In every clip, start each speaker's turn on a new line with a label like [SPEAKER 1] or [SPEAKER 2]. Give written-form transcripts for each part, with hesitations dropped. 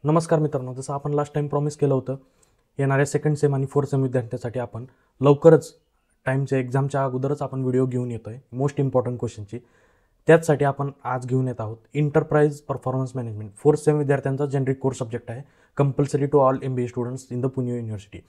[SPEAKER 1] नमस्कार मित्रांनो, जसं आपण लास्ट टाइम प्रॉमिस केलं होतं, येणाऱ्या सेकंड सेम आणि फोर्थ सेम विद्यार्थ्यांसाठी आपण लवकरच टाईमच्या एक्झामच्या अगोदरच आपण व्हिडिओ घेऊन येतो आहे मोस्ट इम्पॉर्टंट क्वेश्चनची. त्याचसाठी आपण आज घेऊन येत आहोत enterprise performance management. Fourth sem विद्यार्थ्यांचा जेनरिक कोर्स सब्जेक्ट आहे, compulsory to all MBA students in the Pune university.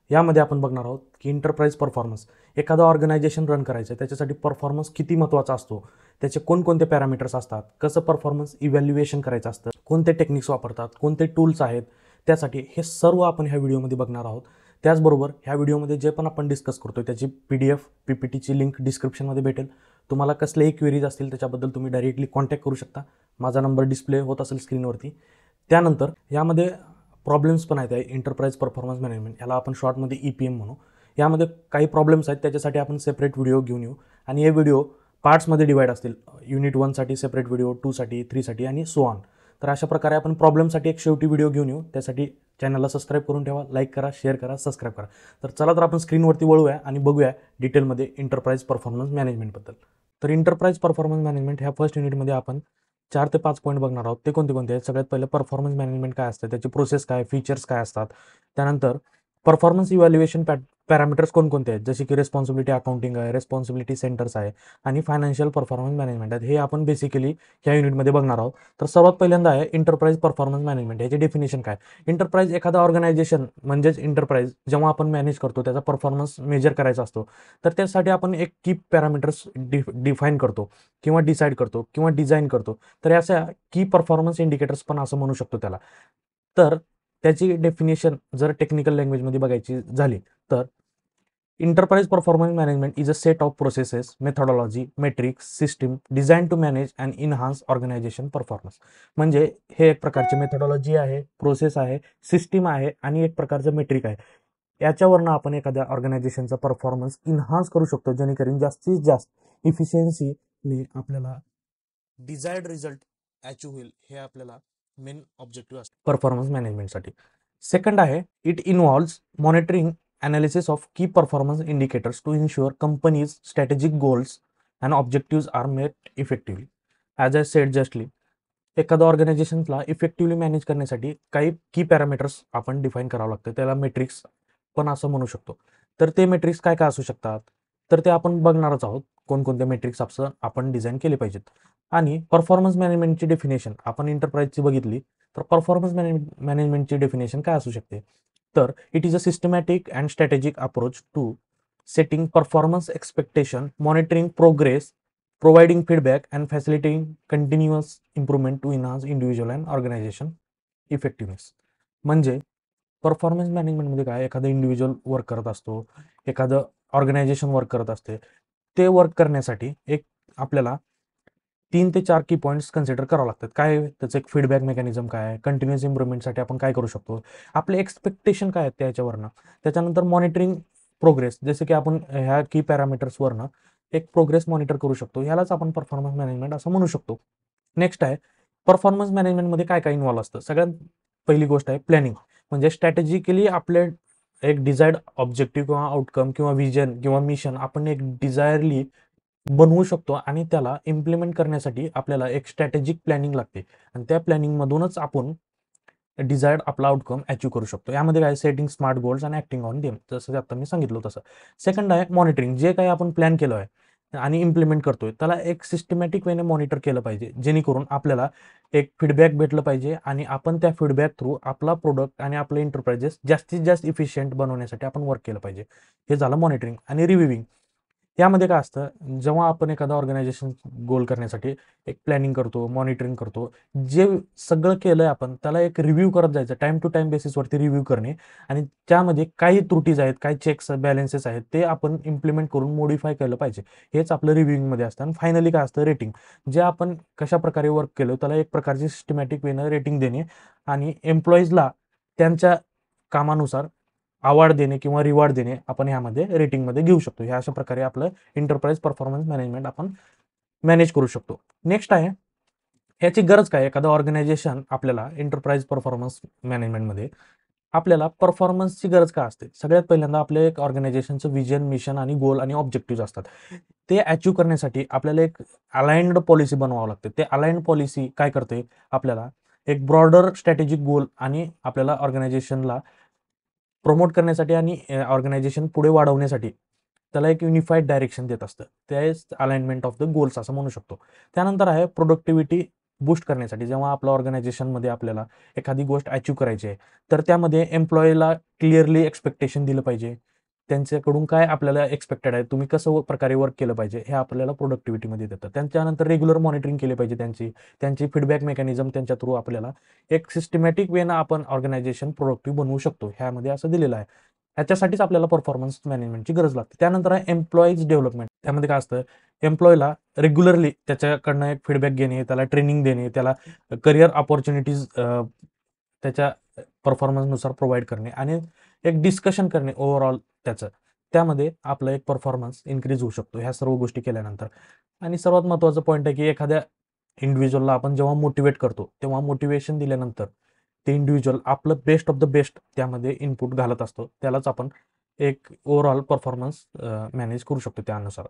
[SPEAKER 1] यामध्ये आपण बघणार आहोत की एंटरप्राइज परफॉर्मन्स, एखादं ऑर्गनायझेशन रन करायचं आहे त्याच्यासाठी परफॉर्मन्स किती महत्त्वाचा असतो, त्याचे कोणकोणते पॅरामीटर्स असतात, कसं परफॉर्मन्स इव्हॅल्युएशन करायचं असतं, कोणते टेक्निक्स वापरतात, कोणते टूल्स आहेत, त्यासाठी हे सर्व आपण ह्या व्हिडिओमध्ये बघणार आहोत. त्याचबरोबर ह्या व्हिडिओमध्ये जे पण आपण डिस्कस करतो त्याची PDF PPTची लिंक डिस्क्रिप्शनमध्ये भेटेल. तुम्हाला कसलेही क्वेरीज असतील त्याच्याबद्दल तुम्ही डायरेक्टली कॉन्टॅक्ट करू शकता. माझा नंबर डिस्प्ले होत असेल स्क्रीनवरती. त्यानंतर यामध्ये प्रॉब्लेम्स पण आहेत. एंटरप्राइज परफॉर्मन्स मॅनेजमेंट, याला आपण शॉर्टमध्ये EPM म्हणू. यामध्ये काही प्रॉब्लेम्स आहेत, त्याच्यासाठी आपण सेपरेट व्हिडिओ घेऊन येऊ आणि हे व्हिडिओ पार्ट्समध्ये डिवाईड असतील. युनिट 1साठी सेपरेट व्हिडिओ, 2साठी, 3साठी आणि सो ऑन. तर अशा प्रकारे आपण प्रॉब्लेमसाठी एक शेवटी व्हिडिओ घेऊन येऊ. त्यासाठी चॅनलला सबस्क्राईब करून ठेवा, लाईक करा, शेअर करा, सबस्क्राईब करा. तर चला तर आपण स्क्रीनवरती वळूया आणि बघूया डिटेलमध्ये एंटरप्राइज परफॉर्मन्स मॅनेजमेंटबद्दल. तर एंटरप्राइज परफॉर्मन्स मॅनेजमेंट ह्या फर्स्ट युनिटमध्ये आपण 4 ते 5 पॉईंट बघणार आहोत. ते कोणते कोणते आहेत? सगळ्यात पहिलं परफॉर्मन्स मॅनेजमेंट काय असतं, त्याची प्रोसेस काय, फीचर्स काय असतात. त्यानंतर परफॉर्मन्स इव्हॅल्युएशन पॅरामीटर्स कोणकोणते आहेत, जसे की रेस्पॉन्सिबिलिटी अकाउंटिंग आहे, रेस्पॉन्सिबिलिटी सेंटर्स आहे आणि फायनान्शियल परफॉर्मन्स मॅनेजमेंट आहेत. हे आपण बेसिकली ह्या युनिटमध्ये बघणार आहोत. तर सर्वात पहिल्यांदा आहे एंटरप्राइज परफॉर्मन्स मॅनेजमेंट. याची डेफिनेशन काय? एंटरप्राइज एखादा ऑर्गनायझेशन म्हणजेच एंटरप्राइज जेव्हा आपण मॅनेज करतो, त्याचा परफॉर्मन्स मेजर करायचा असतो, तर त्यासाठी आपण एक की पॅरामीटर्स डिफाईन करतो किंवा डिसाईड करतो किंवा डिझाईन करतो. तर अशा की परफॉर्मन्स इंडिकेटर्स पण असं म्हणू शकतो त्याला. तर त्याची डेफिनेशन जर टेक्निकल लँग्वेजमध्ये बघायची झाली तर enterprise performance management is a set of processes, methodology, metrics, system design to manage and enhance organisation performance. म्हणजे हे एक प्रकारची मेथॉडॉलॉजी आहे, प्रोसेस आहे, सिस्टीम आहे आणि एक प्रकारचं मेट्रिक आहे. याच्यावरनं आपण एखाद्या ऑर्गनायझेशनचा परफॉर्मन्स इन्हान्स करू शकतो, जेणेकरून जास्तीत जास्त इफिशियन्सीने आपल्याला डिझायर्ड रिझल्ट अचीव होईल. हे आपल्याला मेन ऑब्जेक्टिव्ह असतो परफॉर्मन्स मॅनेजमेंटसाठी. सेकंड आहे it involves monitoring analysis of key performance indicators to ensure companies' strategic goals and objectives are met effectively. As I said justly, एखाद्या ऑर्गनायझेशनला इफेक्टिव्हली मॅनेज करण्यासाठी काही की parameters आपण डिफाईन करावं लागतं. त्याला मेट्रिक्स पण असं म्हणू शकतो. तर ते मेट्रिक्स काय काय असू शकतात, तर ते आपण बघणारच आहोत. कोणकोणते मेट्रिक्स आपण डिझाईन केले पाहिजेत. आणि परफॉर्मन्स मॅनेजमेंटची डेफिनेशन आपण एंटरप्राइजची बघितली, तर परफॉर्मन्स मॅनेजमेंटची डेफिनेशन काय असू शकते, तर it is a systematic and strategic approach to setting performance expectation, monitoring progress, providing feedback and facilitating continuous improvement to enhance individual and organisation effectiveness. म्हणजे परफॉर्मन्स मॅनेजमेंटमध्ये काय, एखादं इंडिव्हिज्युअल वर्क करत असतो, एखादं ऑर्गनायझेशन वर्क करत असते. ते वर्क करण्यासाठी एक आपल्याला 3 ते 4 की पॉईंट्स कन्सिडर करावं लागतात. काय त्याचं एक फीडबॅक मेकॅनिझम काय आहे, कंटिन्युअस इम्प्रूव्हमेंटसाठी आपण काय करू शकतो, आपले एक्सपेक्टेशन काय आहेत त्याच्यावरनं. त्याच्यानंतर मॉनिटरिंग प्रोग्रेस, जसे की आपण ह्या की पॅरामीटर्सवरनं एक प्रोग्रेस मॉनिटर करू शकतो. ह्यालाच आपण परफॉर्मन्स मॅनेजमेंट असं म्हणू शकतो. नेक्स्ट आहे परफॉर्मन्स मॅनेजमेंटमध्ये काय काय इन्व्हॉल्व असतं. सगळ्यात पहिली गोष्ट आहे प्लॅनिंग. म्हणजे स्ट्रॅटेजिकली आपले एक डिझायर्ड ऑब्जेक्टिव्ह किंवा आउटकम किंवा विजन किंवा मिशन आपण एक डिझायरली बनवू शकतो आणि त्याला इम्प्लिमेंट करण्यासाठी आपल्याला एक स्ट्रॅटेजिक प्लॅनिंग लागते आणि त्या प्लॅनिंगमधूनच आपण डिझायर्ड आपला आउटकम अचीव करू शकतो. यामध्ये काय, सेटिंग स्मार्ट गोल्स आणि ऍक्टिंग ऑन देम, जसं आता मी सांगितलं तसं. सेकंड आहे मॉनिटरिंग. जे काही आपण प्लॅन केलं आहे आणि इम्प्लिमेंट करतोय त्याला एक सिस्टमॅटिक वेने मॉनिटर केलं पाहिजे, जेणेकरून आपल्याला एक फीडबॅक भेटलं पाहिजे आणि आपण त्या फीडबॅक थ्रू आपला प्रोडक्ट आणि आपलं एंटरप्राइजेस जास्तीत जास्त इफिशियंट बनवण्यासाठी आपण वर्क केलं पाहिजे. हे झालं मॉनिटरिंग. आणि रिव्ह्यूविंग, यामध्ये काय असतं, जेव्हा आपण एखादा ऑर्गनायझेशन गोल करण्यासाठी एक प्लॅनिंग करतो, मॉनिटरिंग करतो, जे सगळं केलंय आपण त्याला एक रिव्ह्यू करत जायचं, टाइम टू टाइम बेसिसवरती रिव्ह्यू करणे आणि त्यामध्ये काही त्रुटीज आहेत, काही चेक्स बॅलन्सेस आहेत, ते आपण इम्प्लिमेंट करून मॉडिफाय केलं पाहिजे. हेच आपलं रिव्ह्यूइंगमध्ये असतं. आणि फायनली काय असतं, रेटिंग. जे आपण कशा प्रकारे वर्क केलं त्याला एक प्रकारची सिस्टमॅटिक वेनं रेटिंग देणे आणि एम्प्लॉईजला त्यांच्या कामानुसार अवॉर्ड देणे किंवा रिवॉर्ड देणे आपण यामध्ये रेटिंगमध्ये घेऊ शकतो. ह्या अशा प्रकारे आपलं एंटरप्राइज परफॉर्मन्स मॅनेजमेंट आपण मॅनेज करू शकतो. नेक्स्ट आहे याची गरज काय. एखादं ऑर्गनायझेशन आपल्याला एंटरप्राइज परफॉर्मन्स मॅनेजमेंटमध्ये आपल्याला परफॉर्मन्सची गरज का असते. सगळ्यात पहिल्यांदा आपल्या एक ऑर्गनायझेशनचं विजन, मिशन आणि गोल आणि ऑब्जेक्टिव्ह असतात. ते अचीव करण्यासाठी आपल्याला एक अलाइन्ड पॉलिसी बनवावं लागते. ते अलाइन्ड पॉलिसी काय करते, आपल्याला एक ब्रॉडर स्ट्रॅटेजिक गोल आणि आपल्याला ऑर्गनायझेशनला प्रमोट करण्यासाठी आणि ऑर्गनायझेशन पुढे वाढवण्यासाठी त्याला एक युनिफाईड डायरेक्शन देत असतं. तेच अलाइनमेंट ऑफ द गोल्स असं म्हणू शकतो. त्यानंतर आहे प्रोडक्टिव्हिटी बूस्ट करण्यासाठी. जेव्हा आपल्या ऑर्गनायझेशनमध्ये आपल्याला एखादी गोष्ट अचीव्ह करायची आहे, तर त्यामध्ये एम्प्लॉयीला क्लिअरली एक्सपेक्टेशन दिलं पाहिजे. त्यांच्याकडून काय आपल्याला एक्सपेक्टेड आहे, तुम्ही कसं प्रकारे वर्क केलं पाहिजे, हे आपल्याला प्रोडक्टिव्हिटीमध्ये देतं. त्यानंतर रेग्युलर मॉनिटरिंग केली पाहिजे त्यांची फीडबॅक मेकॅनिझम त्यांच्या थ्रू आपल्याला एक सिस्टमॅटिक वेनं आपण ऑर्गनायझेशन प्रोडक्टिव्ह बनवू शकतो. ह्यामध्ये असं दिलेलं आहे. ह्याच्यासाठीच आपल्याला परफॉर्मन्स मॅनेजमेंटची गरज लागते. त्यानंतर आहे एम्प्लॉईज डेव्हलपमेंट. त्यामध्ये काय असतं, एम्प्लॉयला रेग्युलरली त्याच्याकडनं एक फीडबॅक घेणे, त्याला ट्रेनिंग देणे, त्याला करिअर ऑपॉर्च्युनिटीज त्याच्या परफॉर्मन्सनुसार प्रोव्हाइड करणे आणि एक डिस्कशन करणे ओव्हरऑल त्याचं. त्यामध्ये आपलं एक परफॉर्मन्स इन्क्रीज होऊ शकतो ह्या सर्व गोष्टी केल्यानंतर. आणि सर्वात महत्त्वाचं पॉईंट आहे की एखाद्या इंडिव्हिज्युअलला आपण जेव्हा मोटिवेट करतो, तेव्हा मोटिवेशन दिल्यानंतर ते इंडिव्हिज्युअल आपलं बेस्ट ऑफ द बेस्ट त्यामध्ये इनपुट घालत असतो. त्यालाच आपण एक ओव्हरऑल परफॉर्मन्स मॅनेज करू शकतो त्यानुसार.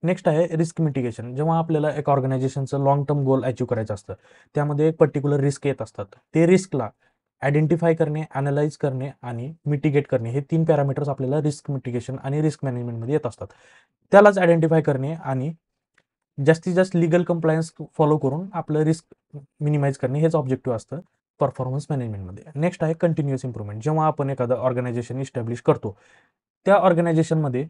[SPEAKER 1] नेक्स्ट आहे रिस्क मिटिगेशन. जेव्हा आपल्याला एक ऑर्गनायझेशनचं लॉंग टर्म गोल अचीव्ह करायचं असतं, त्यामध्ये एक पर्टिक्युलर रिस्क येत असतात. ते रिस्कला आयडेंटिफाय करणे, अनालाइज करणे आणि मिटिगेट करणे हे 3 पॅरामीटर्स आपल्याला रिस्क मिटिगेशन आणि रिस्क मॅनेजमेंटमध्ये येत असतात. त्यालाच आयडेंटिफाय करणे आणि जास्तीत जास्त लीगल कंप्लायन्स फॉलो करून आपलं रिस्क मिनिमाइज करणे हेच ऑब्जेक्टिव्ह असतं परफॉर्मन्स मॅनेजमेंटमध्ये. नेक्स्ट आहे कंटिन्युअस इम्प्रूव्हमेंट. जेव्हा आपण एखादं ऑर्गनायझेशन इस्टॅब्लिश करतो, त्या ऑर्गनायझेशनमध्ये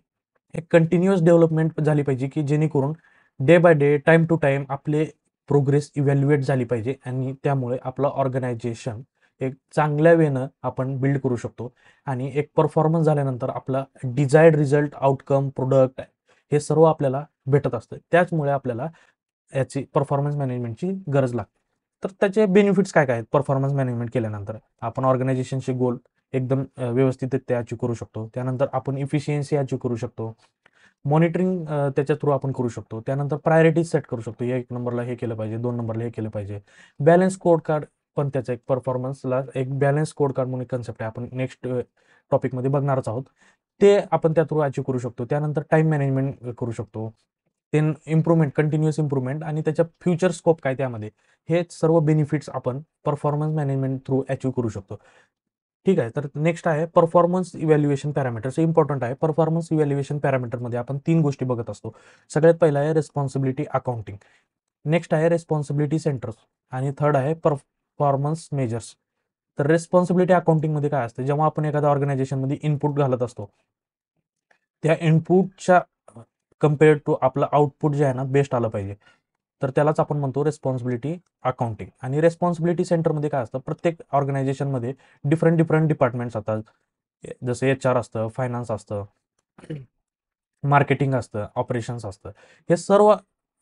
[SPEAKER 1] एक कंटिन्युअस डेव्हलपमेंट झाली पाहिजे की जेणेकरून day by day, time to time आपले प्रोग्रेस इव्हॅल्युएट झाली पाहिजे आणि त्यामुळे आपलं ऑर्गनायझेशन एक चांगल्या वेनं आपण बिल्ड करू शकतो आणि एक परफॉर्मन्स झाल्यानंतर आपला डिझायर्ड रिझल्ट, आउटकम, प्रोडक्ट हे सर्व आपल्याला भेटत असतं. त्याचमुळे आपल्याला याची परफॉर्मन्स मॅनेजमेंटची गरज लागते. तर त्याचे बेनिफिट्स काय काय आहेत परफॉर्मन्स मॅनेजमेंट केल्यानंतर? आपण ऑर्गनायझेशनचे गोल एकदम व्यवस्थितरित्या अचीव्ह करू शकतो. त्यानंतर आपण इफिशियन्सी अचीव्ह करू शकतो. मॉनिटरिंग त्याच्या थ्रू आपण करू शकतो. त्यानंतर प्रायोरिटीज सेट करू शकतो. 1 नंबरला हे केलं पाहिजे, 2 नंबरला हे केलं पाहिजे. बॅलन्स स्कोर कार्ड पण त्याचा एक परफॉर्मन्सला एक बॅलन्स स्कोर कार्ड म्हणून एक कन्सेप्ट आहे. आपण नेक्स्ट टॉपिकमध्ये बघणारच आहोत. ते आपण त्या थ्रू अचीव्ह करू शकतो. त्यानंतर टाईम मॅनेजमेंट करू शकतो. ते इम्प्रूव्हमेंट, कंटिन्युअस इम्प्रूव्हमेंट आणि त्याच्या फ्युचर स्कोप काय त्यामध्ये, हे सर्व बेनिफिट्स आपण परफॉर्मन्स मॅनेजमेंट थ्रू अचीव्ह करू शकतो. ठीक आहे. तर नेक्स्ट आहे परफॉर्मन्स इव्हॅल्युएशन पॅरामीटर्स. हे इम्पॉर्टंट आहे. परफॉर्मन्स इव्हॅल्युएशन पॅरामीटरमध्ये आपण 3 गोष्टी बघत असतो. सगळ्यात पहिला आहे रिस्पॉन्सिबिलिटी अकाउंटिंग. नेक्स्ट आहे रिस्पॉन्सिबिलिटी सेंटर्स आणि थर्ड आहे परफॉर्मन्स मेजर्स. तर रिस्पॉन्सिबिलिटी अकाउंटिंगमध्ये काय असतं, जेव्हा आपण एखाद्या ऑर्गनायझेशनमध्ये इनपुट घालत असतो, त्या इनपुटच्या कम्पेअर्ड टू आपलं आउटपुट जे आहे ना बेस्ट आलं पाहिजे. तर त्यालाच आपण म्हणतो रिस्पॉन्सिबिलिटी अकाउंटिंग. आणि रिस्पॉन्सिबिलिटी सेंटरमध्ये काय असतं, प्रत्येक ऑर्गनायझेशनमध्ये डिफरंट डिपार्टमेंट्स असतात. जसं HR असतं, फायनान्स असतं, मार्केटिंग असतं, ऑपरेशन्स असतं. हे सर्व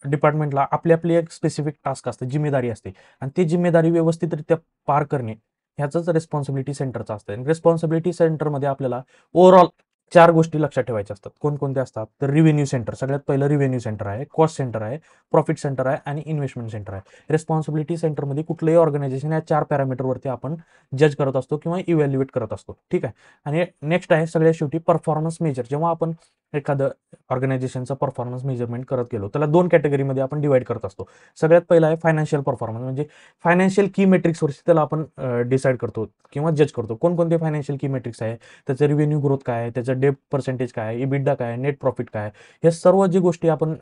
[SPEAKER 1] डिपार्टमेंटला आपली आपली एक स्पेसिफिक टास्क असते, जिम्मेदारी असते आणि ती जिम्मेदारी व्यवस्थितरित्या पार करणे ह्याचंच रिस्पॉन्सिबिलिटी सेंटरचं असतं. आणि रिस्पॉन्सिबिलिटी सेंटरमध्ये आपल्याला ओव्हरऑल 4 गोष्टी लक्षात ठेवायच्या असतात. कोणकोणत्या असतात, तर रिव्हेन्यू सेंटर सगळ्यात पहिलं रिव्हेन्यू सेंटर आहे, कॉस्ट सेंटर आहे, प्रॉफिट सेंटर आहे आणि इन्व्हेस्टमेंट सेंटर आहे. रिस्पॉन्सिबिलिटी सेंटरमध्ये कुठलंही ऑर्गनायझेशन या 4 पॅरामीटरवरती आपण जज करत असतो किंवा इव्हॅल्युएट करत असतो. ठीक आहे. आणि नेक्स्ट आहे सगळ्यात शेवटी परफॉर्मन्स मेजर. जेव्हा आपण एखादं ऑर्गनायझेशनचा परफॉर्मन्स मेजरमेंट करत गेलो, त्याला 2 कॅटेगरीमध्ये आपण डिवाइड करत असतो. सगळ्यात पहिला आहे फायनान्शियल परफॉर्मन्स, म्हणजे फायनान्शियल की मेट्रिक्सवरती त्याला आपण डिसाईड करतो किंवा जज करतो. कोणकोणते फायनान्शियल की मेट्रिक्स आहे, त्याचं रिव्हेन्यू ग्रोथ काय आहे, त्याचं डेट पर्सेंटेज काय आहे, EBITDA काय आहे, नेट प्रॉफिट काय आहे, हे सर्व जी गोष्टी आपण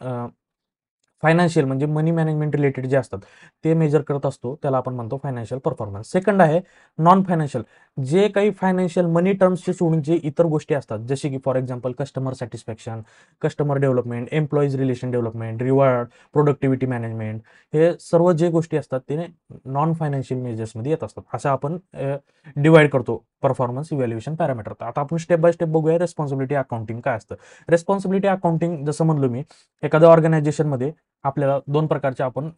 [SPEAKER 1] फायनान्शियल म्हणजे मनी मॅनेजमेंट रिलेटेड जे असतात ते मेजर करत असतो, त्याला आपण म्हणतो फायनान्शियल परफॉर्मन्स. सेकंड आहे नॉन फायनान्शियल, जे काही फायनान्शियल मनी टर्म्सचे सोडून जे इतर गोष्टी असतात, जसे की for example customer satisfaction, customer development, employees relation development, reward, productivity management, हे सर्व जे गोष्टी असतात ते नॉन फायनान्शियल मेजर्समध्ये येत असतात. असं आपण डिवाइड करतो परफॉर्मन्स इव्हॅल्युएशन पॅरामीटर. आता आपण स्टेप बाय स्टेप बघूया रिस्पॉन्सिबिलिटी अकाउंटिंग काय असतं. रिस्पॉन्सिबिलिटी अकाउंटिंग जसं म्हणलो मी, एखाद्या ऑर्गनायझेशनमध्ये आपल्याला 2 प्रकारचे आपण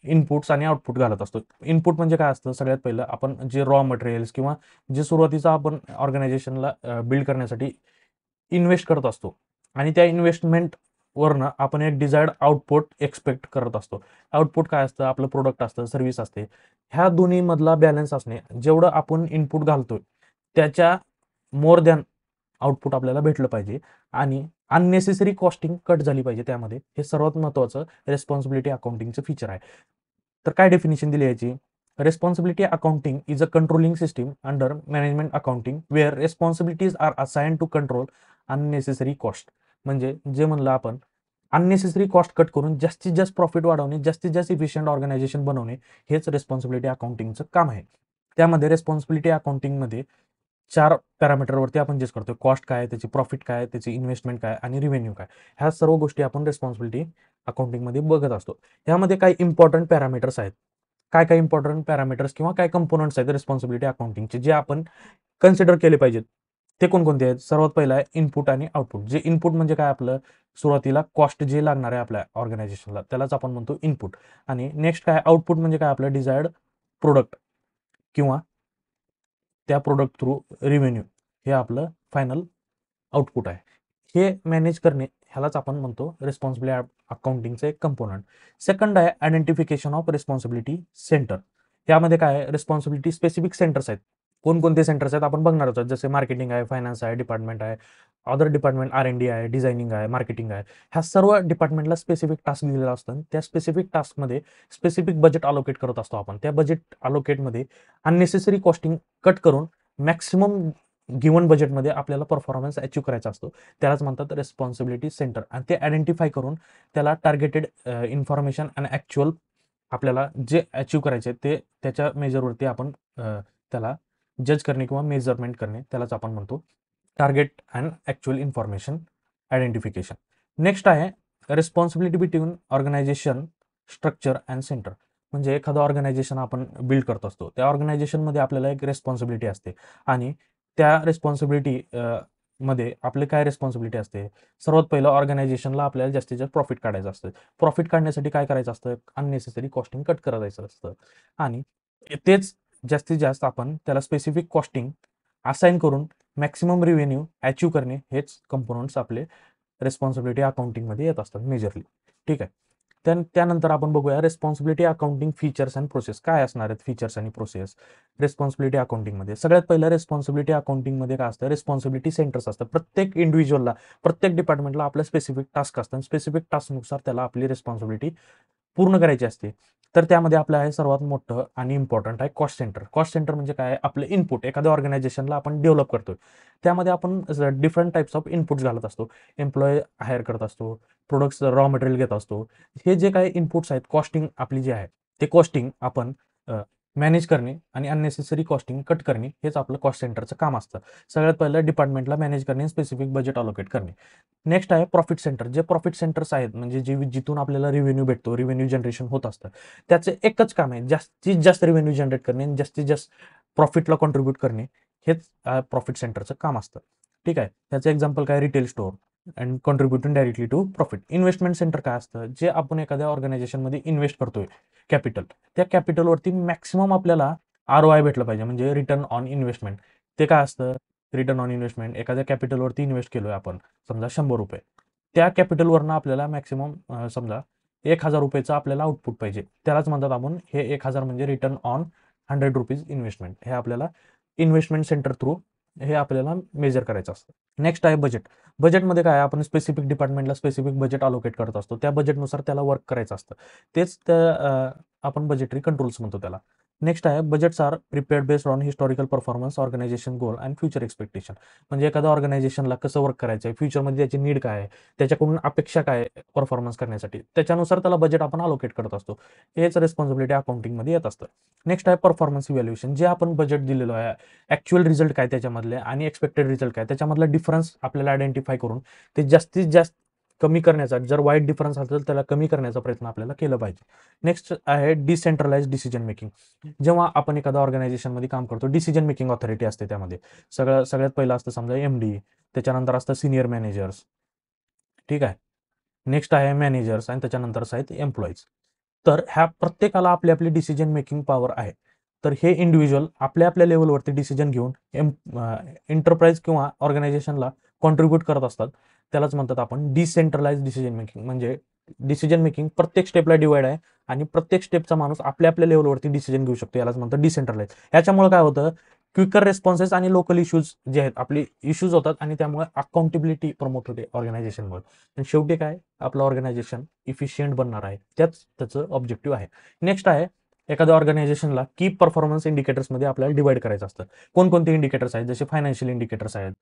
[SPEAKER 1] इनपुट्स आणि आउटपुट घालत असतो. इनपुट म्हणजे काय असतं, सगळ्यात पहिलं आपण जे रॉ मटेरियल्स किंवा जे सुरुवातीचा आपण ऑर्गनायझेशनला बिल्ड करण्यासाठी इन्व्हेस्ट करत असतो आणि त्या इन्व्हेस्टमेंटवरनं आपण एक डिझायर्ड आउटपुट एक्सपेक्ट करत असतो. आउटपुट काय असतं, आपलं प्रोडक्ट असतं, सर्व्हिस असते. ह्या दोन्हीमधला बॅलन्स असणे, जेवढं आपण इनपुट घालतोय त्याच्या मोर दॅन आउटपुट आपल्याला भेटलं पाहिजे आणि अननेसेसरी कॉस्टिंग कट झाली पाहिजे त्यामध्ये. हे सर्वात महत्त्वाचं रिस्पॉन्सिबिलिटी अकाउंटिंगचं फीचर आहे. तर काय डेफिनेशन दिली याची, Responsibility accounting is a controlling system under management accounting where responsibilities are assigned to control unnecessary cost. म्हणजे जे म्हणलं आपण अननेसेसरी कॉस्ट कट करून जास्तीत जास्त प्रॉफिट वाढवणे, जास्तीत जास्त इफिशियंट ऑर्गनायझेशन बनवणे हेच रिस्पॉन्सिबिलिटी अकाउंटिंगचं काम आहे. त्यामध्ये रिस्पॉन्सिबिलिटी अकाउंटिंगमध्ये 4 पॅरामीटरवरती आपण जज करतो. कॉस्ट काय, त्याची प्रॉफिट काय, त्याची इन्व्हेस्टमेंट काय आणि रिव्हेन्यू काय. ह्या सर्व गोष्टी आपण रिस्पॉन्सिबिलिटी अकाउंटिंगमध्ये बघत असतो. यामध्ये काही इम्पॉर्टंट पॅरामीटर्स आहेत. काय इम्पॉर्टंट पॅरामीटर्स किंवा काय कंपोनंट्स आहेत रिस्पॉन्सिबिलिटी अकाउंटिंगचे जे आपण कन्सिडर केले पाहिजेत. ते कोणकोणते आहेत? सर्वात पहिला आहे इनपुट आणि आउटपुट. जे इनपुट म्हणजे काय आपलं सुरुवातीला कॉस्ट जे लागणार आहे आपल्या ऑर्गनायझेशनला त्यालाच आपण म्हणतो इनपुट. आणि नेक्स्ट काय आउटपुट म्हणजे काय आपलं डिझायर्ड प्रोडक्ट किंवा त्या प्रोडक्ट थ्रू रिव्हेन्यू हे आपलं फायनल आउटपुट आहे. हे मॅनेज करणे ह्यालाच आपण म्हणतो रिस्पॉन्सिबिलिटी अकाउंटिंगचं एक कंपोनंट. सेकंड आहे आयडेंटिफिकेशन ऑफ रिस्पॉन्सिबिलिटी सेंटर. यामध्ये काय आहे रिस्पॉन्सिबिलिटी स्पेसिफिक सेंटर्स आहेत. कोणकोणते सेंटर्स आहेत आपण बघणार आहोत. जसे मार्केटिंग आहे, फायनान्स आहे, डिपार्टमेंट आहे, अदर डिपार्टमेंट R&D आहे, डिझायनिंग आहे, मार्केटिंग आहे. ह्या सर्व डिपार्टमेंटला स्पेसिफिक टास्क दिलेला असतं. त्या स्पेसिफिक टास्कमध्ये स्पेसिफिक बजेट अलोकेट करत असतो आपण. त्या बजेट अलोकेटमध्ये अननेसेसरी कॉस्टिंग कट करून मॅक्सिमम गिवन बजेटमध्ये आपल्याला परफॉर्मन्स अचीव करायचा असतो. त्यालाच म्हणतात रिस्पॉन्सिबिलिटी सेंटर. आणि ते आयडेंटिफाय करून त्याला टार्गेटेड इन्फॉर्मेशन आणि ॲक्च्युअल आपल्याला जे अचीव करायचे ते त्याच्या मेजरवरती आपण त्याला जज करणे किंवा मेजरमेंट करणे त्यालाच आपण म्हणतो target and actual information identification. Next आहे responsibility between organisation structure and centre. म्हणजे एखादं ऑर्गनायझेशन आपण बिल्ड करत असतो. त्या ऑर्गनायझेशनमध्ये आपल्याला एक रिस्पॉन्सिबिलिटी असते आणि त्या रिस्पॉन्सिबिलिटी मध्ये आपले काय रिस्पॉन्सिबिलिटी असते. सर्वात पहिलं ऑर्गनायझेशनला आपल्याला जास्तीत जास्त प्रॉफिट काढायचं असतं. प्रॉफिट काढण्यासाठी काय करायचं असतं अननेसेसरी कॉस्टिंग कट करायचं असतं आणि तेच जास्तीत जास्त आपण त्याला स्पेसिफिक कॉस्टिंग असाइन करून मॅक्सिमम रिव्हेन्यू अचीव करणे हेच कंपोनंट्स आपले रिस्पॉन्सिबिलिटी अकाउंटिंगमध्ये येत असतात मेजरली. ठीक आहे. त्यानंतर आपण बघूया responsibility accounting features and process. काय असणार आहेत फीचर्स आणि प्रोसेस रिस्पॉन्सिबिलिटी अकाउंटिंगमध्ये. सगळ्यात पहिलं रिस्पॉन्सिबिलिटी अकाउंटिंगमध्ये काय असतं रिस्पॉन्सिबिलिटी सेंटर्स असतं. प्रत्येक इंडिव्हिज्युअलला प्रत्येक डिपार्टमेंटला आपलं स्पेसिफिक टास्क असतं. स्पेसिफिक टास्कनुसार त्याला आपली रिस्पॉन्सिबिलिटी पूर्ण करायची असते. तर त्यामध्ये आपलं आहे सर्वात मोठं आणि इम्पॉर्टंट आहे कॉस्ट सेंटर. कॉस्ट सेंटर म्हणजे काय आपलं इनपुट एखाद्या ऑर्गनायझेशनला आपण डेव्हलप करतोय. त्यामध्ये आपण डिफरंट टाईप्स ऑफ इनपुट्स घालत असतो. एम्प्लॉय हायर करत असतो, प्रोडक्ट्स रॉ मटेरियल घेत असतो. हे जे काही इनपुट्स आहेत कॉस्टिंग आपली जी आहे ते कॉस्टिंग आपण मॅनेज करणे आणि अननेसेसरी कॉस्टिंग कट करणे हेच आपलं कॉस्ट सेंटरचं काम असतं. सगळ्यात पहिलं डिपार्टमेंटला मॅनेज करणे, स्पेसिफिक बजेट अलोकेट करणे. नेक्स्ट आहे प्रॉफिट सेंटर. जे प्रॉफिट सेंटर्स आहेत म्हणजे जिथून आपल्याला रिव्हेन्यू भेटतो, रिव्हेन्यू जनरेशन होत असतं. त्याचं एकच काम आहे जास्तीत जास्त रिव्हेन्यू जनरेट करणे आणि जास्तीत जास्त प्रॉफिटला कॉन्ट्रीब्यूट करणे हेच प्रॉफिट सेंटरचं काम असतं. ठीक आहे. त्याचं एक्झाम्पल काय retail store and contributing directly to profit. Investment centre काय असतं जे आपण एखाद्या ऑर्गनायझेशनमध्ये इन्व्हेस्ट करतोय कॅपिटल, त्या कॅपिटलवरती मॅक्सिमम आपल्याला ROI भेटलं पाहिजे म्हणजे रिटर्न ऑन इन्व्हेस्टमेंट. ते काय असतं रिटर्न ऑन इन्व्हेस्टमेंट. एखाद्या कॅपिटलवरती इन्व्हेस्ट केलोय आपण समजा ₹100, त्या कॅपिटलवरनं आपल्याला मॅक्सिमम समजा ₹1000 आपल्याला आउटपुट पाहिजे. त्यालाच म्हणतात आपण हे 1000 म्हणजे रिटर्न ऑन ₹100 इन्व्हेस्टमेंट. हे आपल्याला इन्व्हेस्टमेंट सेंटर थ्रू हे आपल्याला मेजर करायचं असतं. नेक्स्ट आहे बजेट. बजेटमध्ये काय आपण स्पेसिफिक डिपार्टमेंटला स्पेसिफिक बजेट अलोकेट करत असतो. त्या बजेटनुसार त्याला वर्क करायचं असतं. तेच त्या आपण बजेटरी कंट्रोल्स म्हणतो त्याला. नेक्स्ट आहे budgets are prepared based on historical performance, organisation goal and future expectation. म्हणजे एखाद्या ऑर्गनायझेशनला कसं वर्क करायचं आहे, फ्युचरमध्ये त्याची नीड काय आहे, त्याच्याकडून अपेक्षा काय आहे परफॉर्मन्स करण्यासाठी, त्याच्यानुसार त्याला बजेट आपण अलोकेट करत असतो. हेच रिस्पॉन्सिबिलिटी अकाउंटिंगमध्ये येत असतं. नेक्स्ट आहे परफॉर्मन्स इव्हॅल्युएशन. जे आपण बजेट दिलेलं आहे ॲक्च्युअल रिझल्ट काय त्याच्यामधले आणि एक्सपेक्टेड रिझल्ट काय त्याच्यामधला डिफरन्स आपल्याला आयडेंटिफाय करून ते जास्तीत जास्त कमी करण्याचा, जर वाईट डिफरन्स असेल त्याला कमी करण्याचा प्रयत्न आपल्याला केला पाहिजे. नेक्स्ट आहे डिसेंट्रलाइज डिसिजन मेकिंग. जेव्हा आपण एखाद्या ऑर्गनायझेशनमध्ये काम करतो डिसिजन मेकिंग ऑथॉरिटी असते त्यामध्ये. सगळ्यात पहिलं असतं समजा MD, त्याच्यानंतर असतं सिनियर मॅनेजर्स. ठीक आहे. नेक्स्ट आहे मॅनेजर्स आणि त्याच्यानंतर आहेत एम्प्लॉईज. तर ह्या प्रत्येकाला आपली आपली डिसिजन मेकिंग पॉवर आहे. तर हे इंडिव्हिज्युअल आपल्या लेवलवरती डिसिजन घेऊन एंटरप्राइज किंवा ऑर्गनायझेशनला कॉन्ट्रीब्यूट करत असतात. त्यालाच म्हणतात आपण डिसेंट्रलाइज डिसिजन मेकिंग. म्हणजे डिसिजन मेकिंग प्रत्येक स्टेपला डिवाइड आहे आणि प्रत्येक स्टेपचा माणूस आपल्या लेवलवरती डिसिजन घेऊ शकतो. यालाच म्हणतात डिसेंट्रलाइज. याच्यामुळे काय होतं क्विकर रिस्पॉन्सेस आणि लोकल इश्यूज जे आहेत आपले इश्यूज होतात आणि त्यामुळे अकाउंटेबिलिटी प्रमोट होते ऑर्गनायझेशनमुळे. आणि शेवटी काय आपलं ऑर्गनायझेशन इफिशियंट बनणार आहे. त्याच त्याचं ऑब्जेक्टिव्ह आहे. नेक्स्ट आहे एखाद्या ऑर्गनायझेशनला की परफॉर्मन्स इंडिकेटर्समध्ये आपल्याला डिवाइड करायचं असतं. कोणकोणते इंडिकेटर्स आहेत, जसे फायनान्शियल इंडिकेटर्स आहेत,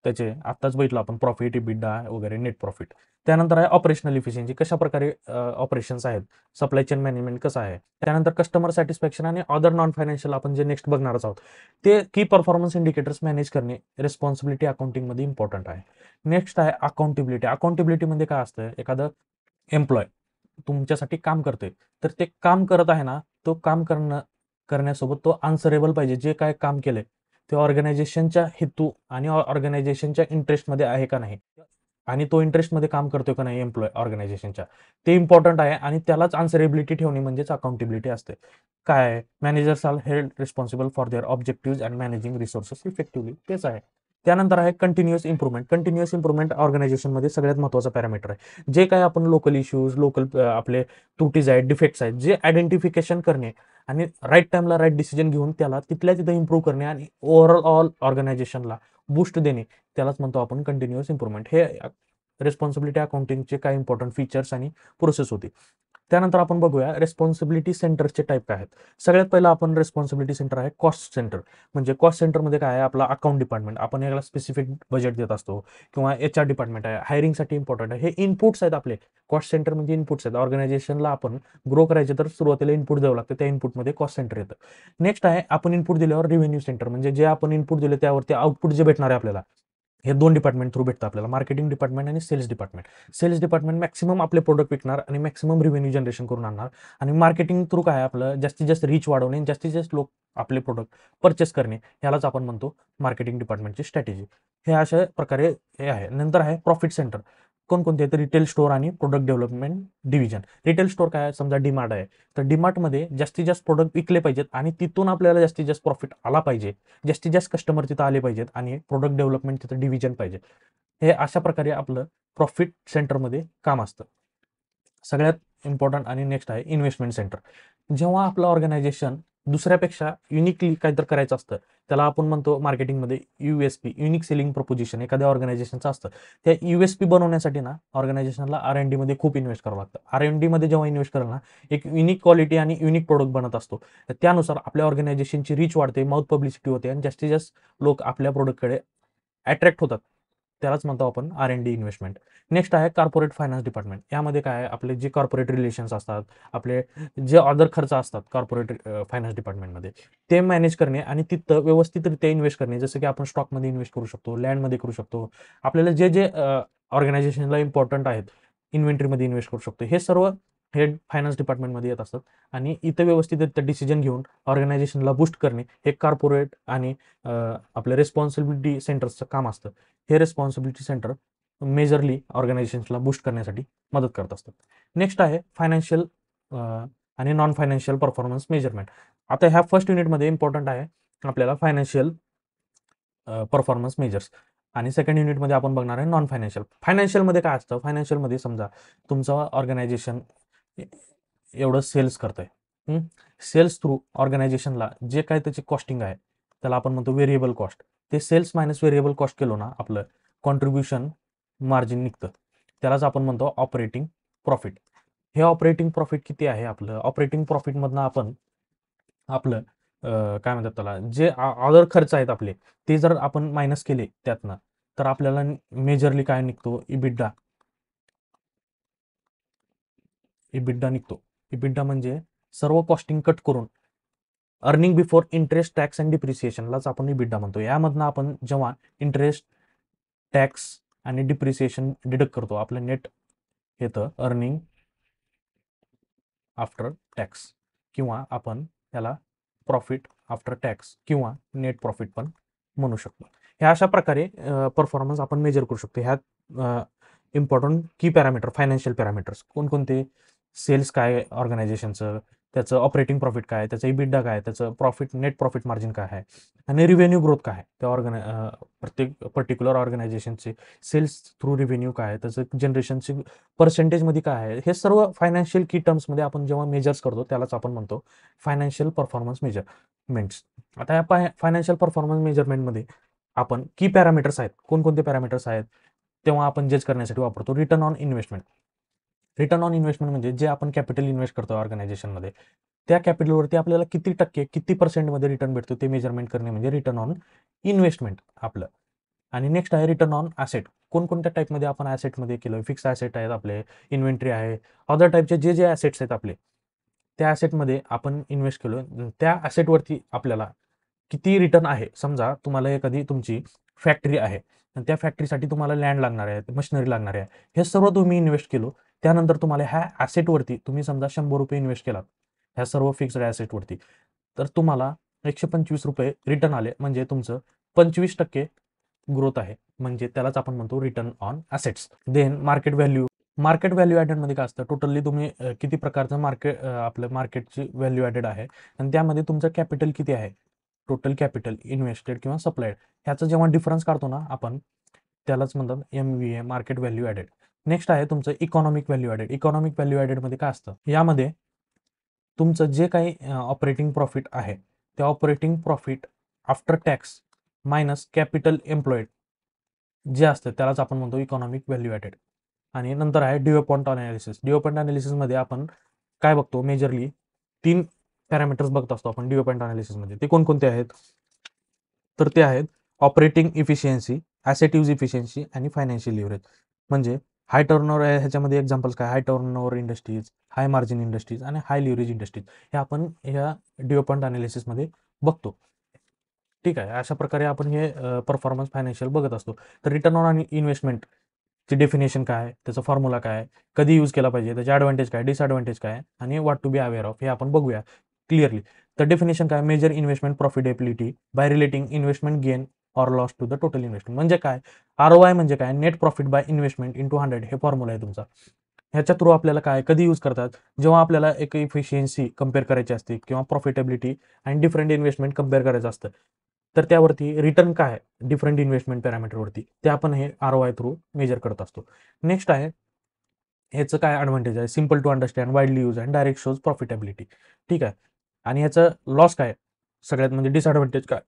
[SPEAKER 1] त्याचे आत्ताच बघितलं आपण प्रॉफिट, इबिडा वगैरे, नेट प्रॉफिट. त्यानंतर आहे ऑपरेशनल इफिशियन्सी, कशा प्रकारे ऑपरेशन्स आहेत, सप्लाय चेन मॅनेजमेंट कसं आहे. त्यानंतर कस्टमर सॅटिस्फॅक्शन आणि अदर नॉन फायनान्शियल आपण जे नेक्स्ट बघणारच आहोत, ते की परफॉर्मन्स इंडिकेटर्स मॅनेज करणे रिस्पॉन्सिबिलिटी अकाउंटिंगमध्ये इम्पॉर्टंट आहे. नेक्स्ट आहे अकाउंटेबिलिटी. अकाउंटेबिलिटीमध्ये काय असतं, एखादं एम्प्लॉय तुमच्यासाठी काम करतोय, तर ते काम करत आहे ना, तो काम करण्यासोबत तो आन्सरेबल पाहिजे. जे काय काम केलंय ते ऑर्गनायझेशनच्या हेतू आणि ऑर्गनायझेशनच्या इंटरेस्टमध्ये आहे का नाही, आणि तो इंटरेस्टमध्ये काम करतोय का नाही एम्प्लॉय ऑर्गनायझेशनच्या, ते इम्पॉर्टंट आहे. आणि त्यालाच आन्सरेबिलिटी ठेवणे म्हणजेच अकाउंटेबिलिटी असते. काय managers are held responsible for their objective and managing resources effectively, तेच आहे. त्यानंतर आहे कंटिन्युअस इम्प्रुव्हमेंट. कंटिन्युअस इम्प्रुव्हमेंट ऑर्गनायझेशनमध्ये सगळ्यात महत्त्वाचा पॅरामीटर आहे. जे काय आपण लोकल इश्यूज, लोकल आपले त्रुटीज आहेत, डिफेक्ट्स आहेत, जे आयडेंटिफिकेशन करणे आणि राईट टाइमला राईट डिसिजन घेऊन त्याला तिथल्या तिथं इम्प्रूव्ह करणे आणि ओव्हरऑल ऑर्गनायझेशनला बूस्ट देणे, त्यालाच म्हणतो आपण कंटिन्युअस इम्प्रुव्हमेंट. हे रिस्पॉन्सिबिलिटी अकाउंटिंगचे काही इम्पॉर्टंट फीचर्स आणि प्रोसेस होती. त्यानंतर आपण बघूया रिस्पॉन्सिबिलिटी सेंटरचे टाईप काय आहेत. सगळ्यात पहिला आपण रिस्पॉन्सिबिलिटी सेंटर आहे कॉस्ट सेंटर. म्हणजे कॉस्ट सेंटरमध्ये काय आहे, आपला अकाउंट डिपार्टमेंट, आपण याला स्पेसिफिक बजेट देत असतो, किंवा HR डिपार्टमेंट आहे, हायरिंगसाठी इम्पॉर्टंट आहे. हे इनपुट्स आहेत आपले. कॉस्ट सेंटर म्हणजे इनपुट्स आहेत. ऑर्गनायझेशनला आपण ग्रो करायचे तर सुरुवातीला इनपुट द्यावं लागतं, त्या इनपुटमध्ये कॉस्ट सेंटर येतं. नेक्स्ट आहे आपण इनपुट दिल्यावर रेव्हेन्यू सेंटर, म्हणजे जे आपण इनपुट दिले त्यावरती आउटपुट जे भेटणार आहे आपल्याला, हे 2 डिपार्टमेंट थ्रू भेटतं आपल्याला, मार्केटिंग डिपार्टमेंट आणि sales department. Sales department maximum आपले प्रोडक्ट विकणार आणि मॅक्सिमम रेव्हेन्यू जनरेशन करून आणणार. आणि मार्केटिंग थ्रू काय आपलं जास्तीत जास्त रीच वाढवणे, जास्तीत जास्त लोक आपले प्रोडक्ट परचेस करणे, यालाच आपण म्हणतो मार्केटिंग डिपार्टमेंटची स्ट्रॅटेजी. हे अशा प्रकारे हे आहे. नंतर आहे प्रॉफिट सेंटर. कोणकोणते आहेत, रिटेल स्टोअर आणि product development division. Retail store काय, समजा डीमार्ट आहे, तर डीमार्टमध्ये जास्तीत जास्त प्रोडक्ट विकले पाहिजेत आणि तिथून आपल्याला जास्तीत जास्त प्रॉफिट आला पाहिजे, जास्तीत जास्त कस्टमर तिथं आले पाहिजेत आणि प्रोडक्ट डेव्हलपमेंट तिथं डिव्हिजन पाहिजे. हे अशा प्रकारे आपलं प्रॉफिट सेंटरमध्ये काम असतं. सगळ्यात इम्पॉर्टंट आणि नेक्स्ट आहे इन्व्हेस्टमेंट सेंटर. जेव्हा आपलं ऑर्गनायझेशन दुसऱ्यापेक्षा युनिकली काहीतरी करायचं असतं, त्याला आपण म्हणतो मार्केटिंगमध्ये USP, युनिक सेलिंग प्रपोजिशन, एखाद्या ऑर्गनायझेशनचं असतं. त्या USP बनवण्यासाठी ना ऑर्गनायझेशनला R&D मध्ये खूप इन्व्हेस्ट करावं लागतं. R&D मध्ये जेव्हा इन्व्हेस्ट कराल ना, एक युनिक क्वालिटी आणि युनिक प्रोडक्ट बनत असतो. तर त्यानुसार आपल्या ऑर्गनायझेशनची रीच वाढते, माउथ पब्लिसिटी होते आणि जास्तीत जास्त लोक आपल्या प्रोडक्टकडे अट्रॅक्ट होतात. त्यालाच म्हणतो आपण R&D इन्व्हेस्टमेंट. नेक्स्ट आहे कॉर्पोरेट फायनान्स डिपार्टमेंट. यामध्ये काय आहे, आपले जे कॉर्पोरेट रिलेशन्स असतात, आपले जे अदर खर्च असतात कॉर्पोरेट फायनान्स डिपार्टमेंटमध्ये, ते मॅनेज करणे आणि तिथं व्यवस्थितरित्या इन्व्हेस्ट करणे. जसं की आपण स्टॉकमध्ये इन्व्हेस्ट करू शकतो, लँडमध्ये करू शकतो, आपल्याला जे जे ऑर्गनायझेशनला इम्पॉर्टंट आहेत इन्व्हेंटरीमध्ये इन्व्हेस्ट करू शकतो. हे सर्व हे फायनान्स डिपार्टमेंटमध्ये येत असतात. आणि इथं व्यवस्थितरित्या डिसिजन घेऊन ऑर्गनायझेशनला बूस्ट करणे हे कॉर्पोरेट आणि आपलं रिस्पॉन्सिबिलिटी सेंटर्सचं काम असतं. हे रिस्पॉन्सिबिलिटी सेंटर मेजरली ऑर्गनायझेशन्सला बूस्ट करण्यासाठी मदत करत असतात. नेक्स्ट आहे फायनान्शियल आणि नॉन फायनान्शियल परफॉर्मन्स मेजरमेंट. आता ह्या फर्स्ट युनिटमध्ये इम्पॉर्टंट आहे आपल्याला फायनान्शियल परफॉर्मन्स मेजर्स, आणि सेकंड युनिटमध्ये आपण बघणार आहे नॉन फायनान्शियल. फायनान्शियलमध्ये काय असतं, फायनान्शियलमध्ये समजा तुमचं ऑर्गनायझेशन एवढं सेल्स करतंय, सेल्स थ्रू ऑर्गनायझेशनला जे काय त्याची कॉस्टिंग आहे त्याला आपण म्हणतो व्हेरिएबल कॉस्ट. ते सेल्स मायनस व्हेरिएबल कॉस्ट केलो ना, आपलं कॉन्ट्रीब्युशन मार्जिन निघतं, त्यालाच आपण म्हणतो ऑपरेटिंग प्रॉफिट. हे ऑपरेटिंग प्रॉफिट किती आहे, आपलं ऑपरेटिंग प्रॉफिटमधनं आपण आपलं काय म्हणतात त्याला, जे अदर खर्च आहेत आपले, ते जर आपण मायनस केले त्यातनं, तर आपल्याला मेजरली काय निघतो, इबिडा. इबिडा निघतो. इबिडा म्हणजे सर्व कॉस्टिंग कट करून earning before interest, tax and डिप्रिसिएशनलाच आपण इबिडा म्हणतो. यामधनं आपण जेव्हा इंटरेस्ट, टॅक्स आणि डिप्रिसिएशन डिडक्ट करतो, आपलं नेट येतं अर्निंग आफ्टर टॅक्स, किंवा आपण याला प्रॉफिट आफ्टर टॅक्स किंवा नेट प्रॉफिट पण म्हणू शकतो. ह्या अशा प्रकारे परफॉर्मन्स आपण मेजर करू शकतो. ह्यात इम्पॉर्टंट की पॅरामीटर, फायनान्शियल पॅरामीटर्स कोणकोणते, सेल्स काय ऑर्गनायझेशनचं, त्याचं ऑपरेटिंग प्रॉफिट काय, त्याचं इबिडा काय, त्याचं प्रॉफिट, नेट प्रॉफिट मार्जिन काय आहे, आणि रिव्हेन्यू ग्रोथ काय आहे, त्या प्रत्येक पर्टिक्युलर ऑर्गनायझेशनचे सेल्स थ्रू रिव्हेन्यू काय आहे, त्याचं जनरेशनची पर्सेंटेजमध्ये काय आहे, हे सर्व फायनान्शियल की टर्म्समध्ये आपण जेव्हा मेजर्स करतो त्यालाच आपण म्हणतो फायनान्शियल परफॉर्मन्स मेजरमेंट्स. आता या फायनान्शियल परफॉर्मन्स मेजरमेंटमध्ये आपण की पॅरामीटर्स आहेत, कोणकोणते पॅरामीटर्स आहेत, तेव्हा आपण जज करण्यासाठी वापरतो return on investment. Return on investment म्हणजे जे आपण कॅपिटल इन्व्हेस्ट करतो ऑर्गनायझेशनमध्ये, त्या कॅपिटलवरती आपल्याला किती टक्के किती पर्सेंटमध्ये रिटर्न भेटतो ते मेजरमेंट करणे म्हणजे रिटर्न ऑन इन्व्हेस्टमेंट आपलं. आणि नेक्स्ट आहे रिटर्न ऑन ॲसेट. कोणकोणत्या टाईपमध्ये आपण ॲसेटमध्ये केलं, फिक्स ॲसेट आहेत आपले, इन्व्हेंटरी आहे, अदर टाईपचे जे ॲसेट्स आहेत आपले, त्या ॲसेटमध्ये आपण इन्व्हेस्ट केलो, त्या ॲसेटवरती आपल्याला किती रिटर्न आहे. समजा तुम्हाला एखादी तुमची फॅक्टरी आहे आणि त्या फॅक्टरीसाठी तुम्हाला लँड लागणार आहे, मशिनरी लागणार आहे, हे सर्व तुम्ही इन्व्हेस्ट केलो. त्यानंतर तुम्हाला ह्या ॲसेटवरती तुम्ही समजा ₹100 इन्व्हेस्ट केलात ह्या सर्व फिक्स्ड ॲसेटवरती, तर तुम्हाला ₹125 रिटर्न आले, म्हणजे तुमचं 25% ग्रोथ आहे. म्हणजे त्यालाच आपण म्हणतो return on assets. Then market value. Market value ॲडेडमध्ये काय असतं, टोटली तुम्ही किती प्रकारचं आपलं मार्केटची व्हॅल्यू ॲडेड आहे आणि त्यामध्ये तुमचं कॅपिटल किती आहे, टोटल कॅपिटल इन्व्हेस्टेड किंवा सप्लायड, ह्याचा जेव्हा डिफरन्स काढतो ना आपण, त्यालाच म्हणतात MVA, market value added. Next आहे तुमचं economic value added. Economic value ॲडेडमध्ये काय असतं, यामध्ये तुमचं जे काही ऑपरेटिंग प्रॉफिट आहे, त्या operating profit after tax minus capital employed जे असतं त्यालाच आपण म्हणतो इकॉनॉमिक व्हॅल्यू ॲडेड. आणि नंतर आहे डिओपॉइंट अनालिसिस. डिओपॉइंट अनालिसिसमध्ये आपण काय बघतो, मेजरली 3 पॅरामीटर्स बघत असतो आपण डिओपॉइंट अनालिसिसमध्ये. ते कोणकोणते आहेत, तर ते आहेत operating efficiency, asset use efficiency आणि फायनान्शियल लिव्हरेज. म्हणजे हाय टर्नओव्हर आहे, ह्याच्यामध्ये एक्झाम्पल्स काय, high turnover industries, high margin industries आणि हाय लिव्हरेज इंडस्ट्रीज, हे आपण ह्या डिओपॉइंट अनालिसिसमध्ये बघतो. ठीक आहे, अशा प्रकारे आपण हे परफॉर्मन्स फायनान्शियल बघत असतो. तर रिटर्न ऑन इन्व्हेस्टमेंटची डेफिनेशन काय, त्याचा फॉर्म्युला काय, कधी यूज केला पाहिजे, त्याचे ॲडव्हान्टेज काय, डिसॲडव्हान्टेज काय आणि what to be aware of, हे आपण बघूया क्लिअरली. तर डेफिनेशन काय, measure investment profitability by relating investment gain or loss to the total investment. म्हणजे काय, ROI म्हणजे काय, net profit by investment into 100, हे फॉर्म्युला आहे तुमचा. ह्याच्या थ्रू आपल्याला काय, कधी यूज करतात, जेव्हा आपल्याला एक इफिशियन्सी कम्पेअर करायची असते किंवा प्रॉफिटेबिलिटी आणि डिफरंट इन्व्हेस्टमेंट कम्पेअर करायचं असतं, तर त्यावरती रिटर्न काय डिफरंट इन्व्हेस्टमेंट पॅरामीटरवरती, ते आपण हे ROI थ्रू मेजर करत असतो. नेक्स्ट आहे ह्याचं काय ॲडव्हान्टेज आहे, simple to understand, widely use and direct shows profitability. ठीक आहे. आणि ह्याचं लॉस काय, सगळ्यात म्हणजे डिसॲडव्हान्टेज काय,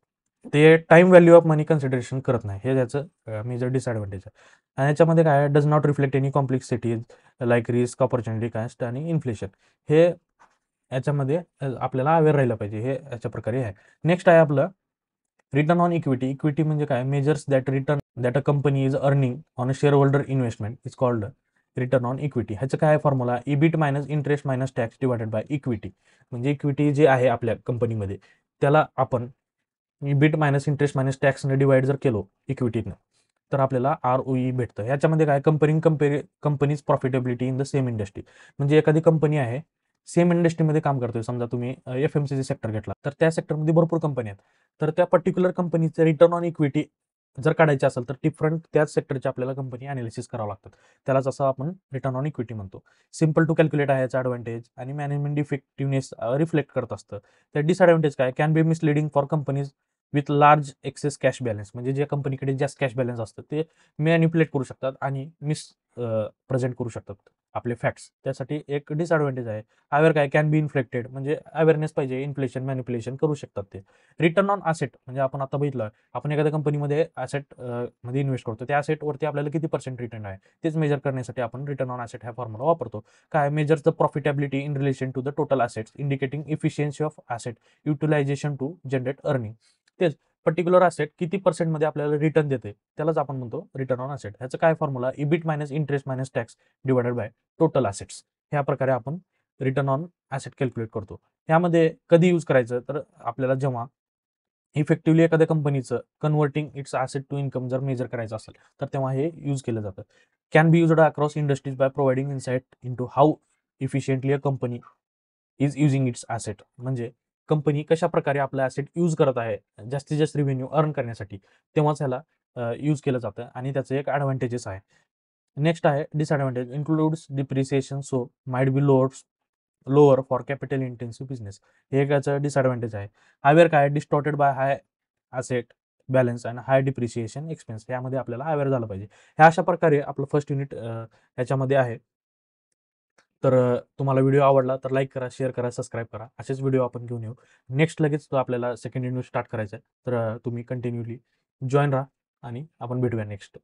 [SPEAKER 1] ते time value of money consideration करत नाही, हे त्याचं मेजर डिसॲडव्हान्टेज आहे. आणि याच्यामध्ये काय, does not reflect any complexities like risk, opportunity cost आणि इन्फ्लेशन. हे याच्यामध्ये आपल्याला अवेअर राहिलं पाहिजे, हे याच्या प्रकारे आहे. नेक्स्ट आहे आपलं रिटर्न ऑन इक्विटी. इक्विटी म्हणजे काय, measures that return that a company is earning on a shareholder investment is called return on equity. ह्याचं काय formula, EBIT minus interest minus tax divided by equity. म्हणजे equity जे आहे आपल्या कंपनीमध्ये, त्याला आपण EBIT मायनस इंटरेस्ट मायनस टॅक्सने डिवाइड जर केलो इक्विटीनं, तर आपल्याला ROE भेटतं. ह्याच्यामध्ये काय, companies profitability in the same industry. म्हणजे एखादी कंपनी आहे, सेम इंडस्ट्रीमध्ये काम करतोय, समजा तुम्ही FMCG सेक्टर घेतला, तर त्या सेक्टरमध्ये भरपूर कंपनी आहेत, तर त्या पर्टिक्युलर कंपनीचं रिटर्न ऑन इक्विटी जर काढायचे असेल तर डिफरंट त्याच सेक्टरचे आपल्याला कंपनी अनालिसिस करावं लागतात. त्यालाच असं आपण रिटर्न ऑन इक्विटी म्हणतो. सिम्पल टू कॅल्क्युलेट आहे याचा ॲडव्हान्टेज आणि मॅनेजमेंट इफेक्टिव्हनेस रिफ्लेक्ट करत असतं. तर डिसॲडव्हान्टेज काय, can be misleading for companies with large access cash balance. म्हणजे ज्या कंपनीकडे जास्त कॅश बॅलन्स असतं ते मॅनिप्युलेट करू शकतात आणि प्रेझेंट करू शकतात आपले फॅक्ट्स. त्यासाठी एक डिसॲडव्हान्टेज आहे. अवेअर काय, कॅन बी इन्फ्लेक्टेड, म्हणजे अवेअरनेस पाहिजे, इन्फ्लेशन मॅनिप्युलेशन करू शकतात ते. रिटर्न ऑन ॲसेट म्हणजे आपण आता बघितलं, आपण एखाद्या कंपनीमध्ये मध्ये इन्व्हेस्ट करतो, त्या ॲसेटवरती आपल्याला किती पर्सेंट रिटर्न आहे तेच मेजर करण्यासाठी आपण रिटर्न ऑन ॲसेट हा फॉर्म्युला वापरतो. काय, measure the profitability in relation to the total assets indicating efficiency of asset utilisation to generate earning. तेच पर्टिक्युलर ॲसेट किती पर्सेंटमध्ये आपल्याला रिटर्न देते त्यालाच आपण म्हणतो रिटर्न ऑन ॲसेट. ह्याचं काय formula, EBIT minus interest minus tax divided by total assets. ह्या प्रकारे आपण रिटर्न ऑन ॲसेट कॅल्क्युलेट करतो. ह्यामध्ये कधी यूज करायचं, तर आपल्याला जेव्हा इफेक्टिव्हली एखाद्या कंपनीचं converting its asset to income जर मेजर करायचं असेल, तर तेव्हा हे यूज केलं जातं. Can be used across industries by providing insight into how efficiently a company is using its asset. म्हणजे कंपनी कशा प्रकारे आपलं ॲसेट यूज करत आहे जास्तीत जास्त रिव्हेन्यू अर्न करण्यासाठी, तेव्हाच ह्याला यूज केलं जातं आणि त्याचं एक ॲडव्हान्टेजेस आहे. नेक्स्ट आहे disadvantage, includes depreciation so might be lower for capital intensive business. हे एक याचं डिसॲडव्हान्टेज आहे. अवेअर काय, distorted by high asset balance आणि हाय डिप्रिसिएशन एक्सपेन्स. यामध्ये आपल्याला अवेअर झालं पाहिजे. ह्या अशा प्रकारे आपलं फर्स्ट युनिट याच्यामध्ये आहे. तर तुम्हाला व्हिडिओ आवडला तर लाईक करा, शेअर करा, सबस्क्राईब करा. असेच व्हिडिओ आपण घेऊन येऊ. नेक्स्ट लगेच आपल्याला सेकंड युनिट स्टार्ट करायचं आहे, तर तुम्ही कंटिन्यूली जॉईन राहा आणि आपण भेटूया नेक्स्ट.